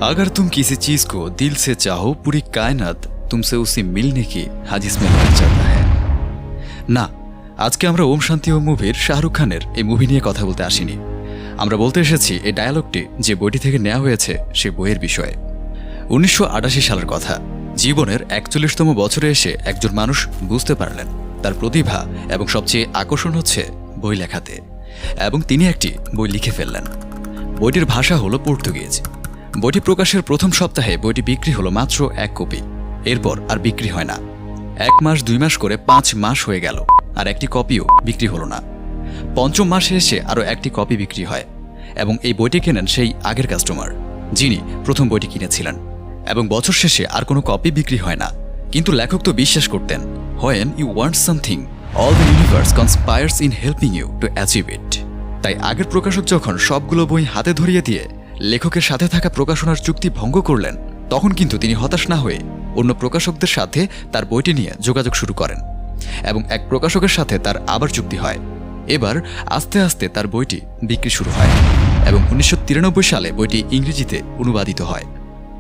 अगर तुम किसी चीज को दिल से चाहो पूरी कायनात तुमसे उसी मिलने की हादिस में लग जाता है। না, আজকে আমরা ওম শান্তি ওম মুভির শাহরুখ খানের এই মুভি নিয়ে কথা বলতে আসিনি। আমরা বলতে এসেছি এই ডায়ালগটি যে বইটি থেকে নেওয়া হয়েছে সে বইয়ের বিষয়ে। 1988 সালের কথা। জীবনের 41তম বছরে এসে একজন মানুষ বুঝতে পারলেন তার প্রতিভা এবং সবচেয়ে আকর্ষণ হচ্ছে বই লেখাতে, এবং তিনি একটি বই লিখে ফেললেন। বইটির ভাষা হলো পর্তুগিজ। বইটি প্রকাশের প্রথম সপ্তাহে বইটি বিক্রি হলো মাত্র 1 কপি। এরপর আর বিক্রি হয় না। 1 মাস 2 মাস করে 5 মাস হয়ে গেল, আর একটি কপিও বিক্রি হলো না। পঞ্চম মাসে এসে আরও একটি কপি বিক্রি হয়, এবং এই বইটি কেনেন সেই আগের কাস্টমার যিনি প্রথম বইটি কিনেছিলেন। এবং বছর শেষে আর কোনো কপি বিক্রি হয় না। কিন্তু লেখক তো বিশ্বাস করতেন, when you want something, all the universe conspires in helping you to achieve it। তাই আগের প্রকাশক যখন সবগুলো বই হাতে ধরিয়ে দিয়ে লেখকের সাথে থাকা প্রকাশনার চুক্তি ভঙ্গ করলেন, তখন কিন্তু তিনি হতাশ না হয়ে অন্য প্রকাশকদের সাথে তার বইটি নিয়ে যোগাযোগ শুরু করেন, এবং এক প্রকাশকের সাথে তার আবার চুক্তি হয়। এবার আস্তে আস্তে তার বইটি বিক্রি শুরু হয়, এবং 1993 সালে বইটি ইংরেজিতে অনুবাদিত হয়।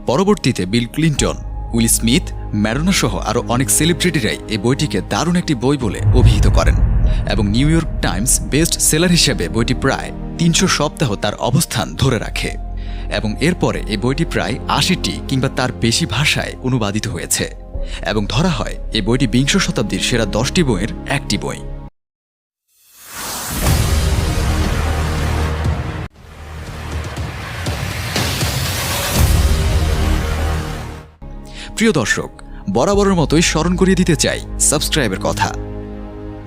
পরবর্তীতে Bill Clinton, will Smith, Madonna সহ আরও অনেক সেলিব্রিটিরাই এই বইটিকে দারুণ একটি বই বলে অভিহিত করেন, এবং new York Times best seller হিসেবে বইটি প্রায় 300 সপ্তাহ তার অবস্থান ধরে রাখে। এবং এরপরে এই বইটি প্রায় 80টি কিংবা তার বেশি ভাষায় অনুবাদিত হয়েছে, এবং ধরা হয় এই বইটি 20 শতাব্দীর সেরা 10টি বইয়ের একটি বই। প্রিয় দর্শক, বরাবরের মতোই স্মরণ করিয়ে দিতে চাই সাবস্ক্রাইবের কথা।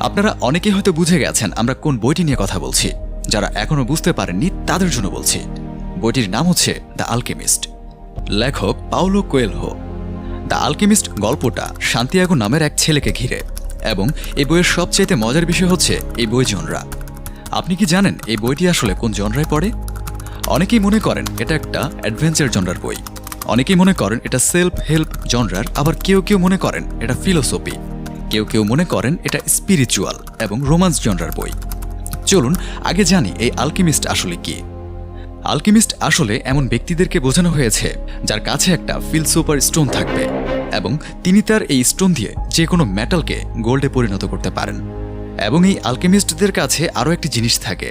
আপনারা অনেকেই হয়তো বুঝে গেছেন আমরা কোন বইটি নিয়ে কথা বলছি। যারা এখনো বুঝতে পারেননি তাদের জন্য বলছি, বইটির নাম হচ্ছে দ্য আলকেমিস্ট, লেখক পাওলো কোয়েলহো। দ্য আলকেমিস্ট গল্পটা সান্তিয়াগো নামের এক ছেলেকে ঘিরে, এবং এই বইয়ের সবচেয়ে মজার বিষয় হচ্ছে এই বই জনরা। আপনি কি জানেন এই বইটি আসলে কোন জনরায় পড়ে? অনেকেই মনে করেন এটা একটা অ্যাডভেঞ্চার জনরার বই, অনেকেই মনে করেন এটা সেলফ হেল্প জনরার, আবার কেউ কেউ মনে করেন এটা ফিলোসফি, কেউ কেউ মনে করেন এটা স্পিরিচুয়াল এবং রোমান্স জনরার বই। চলুন আগে জানি এই আলকেমিস্ট আসলে কি। আলকেমিস্ট আসলে এমন ব্যক্তিদেরকে বোঝানো হয়েছে যার কাছে একটা ফিলসোফার স্টোন থাকবে, এবং তিনি তার এই স্টোন দিয়ে যে কোনো মেটালকে গোল্ডে পরিণত করতে পারেন। এবং এই আলকেমিস্টদের কাছে আরও একটি জিনিস থাকে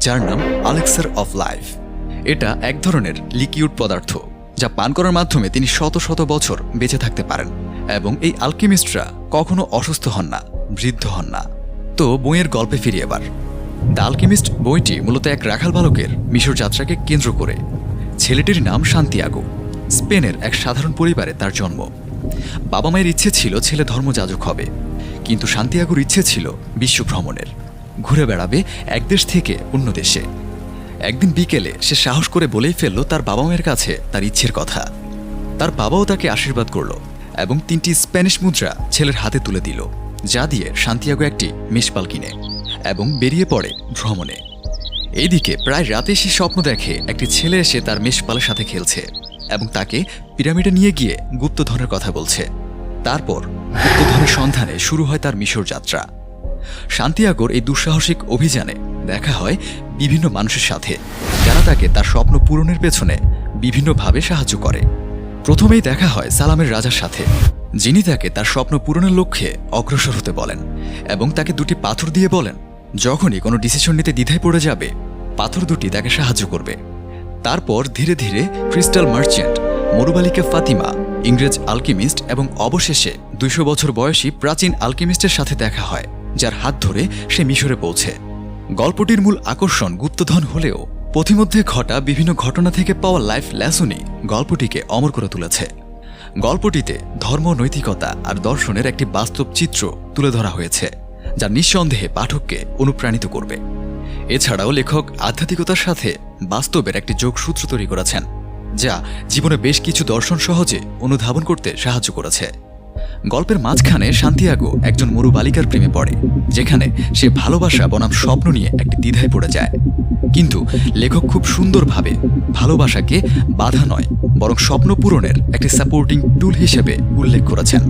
যার নাম এলিক্সার অফ লাইফ। এটা এক ধরনের লিকুইড পদার্থ যা পান করার মাধ্যমে তিনি শত শত বছর বেঁচে থাকতে পারেন, এবং এই আলকেমিস্টরা কখনো অসুস্থ হন না, বৃদ্ধ হন না। তো বইয়ের গল্পে ফিরি এবার। দ্য আলকেমিস্ট বইটি মূলত এক রাখাল বালকের মিশর যাত্রাকে কেন্দ্র করে। ছেলেটির নাম সান্তিয়াগো। স্পেনের এক সাধারণ পরিবারে তার জন্ম। বাবা মায়ের ইচ্ছে ছিল ছেলে ধর্মযাজক হবে, কিন্তু সান্তিয়াগোর ইচ্ছে ছিল বিশ্ব ভ্রমণের, ঘুরে বেড়াবে এক দেশ থেকে অন্য দেশে। একদিন বিকেলে সে সাহস করে বলেই ফেলল তার বাবা মায়ের কাছে তার ইচ্ছের কথা। তার বাবাও তাকে আশীর্বাদ করল, এবং 3টি স্প্যানিশ মুদ্রা ছেলের হাতে তুলে দিল, যা দিয়ে সান্তিয়াগো একটি মেষপাল কিনে এবং বেরিয়ে পড়ে ভ্রমণে। এইদিকে প্রায় রাতে সে স্বপ্ন দেখে একটি ছেলে এসে তার মেষপালের সাথে খেলছে, এবং তাকে পিরামিডে নিয়ে গিয়ে গুপ্তধনের কথা বলছে। তারপর গুপ্তধনের সন্ধানে শুরু হয় তার মিশর যাত্রা। সান্তিয়াগোর এই দুঃসাহসিক অভিযানে দেখা হয় বিভিন্ন মানুষের সাথে, যারা তাকে তার স্বপ্ন পূরণের পেছনে বিভিন্নভাবে সাহায্য করে। প্রথমেই দেখা হয় সালামের রাজার সাথে, যিনি তাকে তার স্বপ্ন পূরণের লক্ষ্যে অগ্রসর হতে বলেন, এবং তাকে 2টি পাথর দিয়ে বলেন যখনই কোনো ডিসিশন নিতে দ্বিধায় পড়ে যাবে পাথর 2টি তাকে সাহায্য করবে। তারপর ধীরে ধীরে ক্রিস্টাল মার্চেন্ট, মরুবালিকা ফাতিমা, ইংরেজ আলকেমিস্ট, এবং অবশেষে 200 বছর বয়সী প্রাচীন আলকেমিস্টের সাথে দেখা হয়, যার হাত ধরে সে মিশরে পৌঁছে। গল্পটির মূল আকর্ষণ গুপ্তধন হলেও পথিমধ্যে ঘটা বিভিন্ন ঘটনা থেকে পাওয়া লাইফ লেসনই গল্পটিকে অমর করে তুলেছে। গল্পটিতে ধর্ম, নৈতিকতা আর দর্শনের একটি বাস্তব চিত্র তুলে ধরা হয়েছে, যা নিঃসন্দেহে পাঠককে অনুপ্রাণিত করবে। এছাড়াও লেখক আধ্যাত্মিকতার সাথে বাস্তবের একটি যোগসূত্র তৈরি করেছেন, যা জীবনে বেশ কিছু দর্শন সহজে অনুধাবন করতে সাহায্য করেছে। গল্পের মাঝখানে সান্তিয়াগো একজন মরু বালিকার প্রেমে পড়ে, যেখানে সে ভালোবাসা বনাম স্বপ্ন নিয়ে একটি দ্বিধায় পড়ে যায়। কিন্তু লেখক খুব সুন্দরভাবে ভালোবাসাকে বাধা নয় বরং স্বপ্ন পূরণের একটি সাপোর্টিং টুল হিসেবে উল্লেখ করেছেন।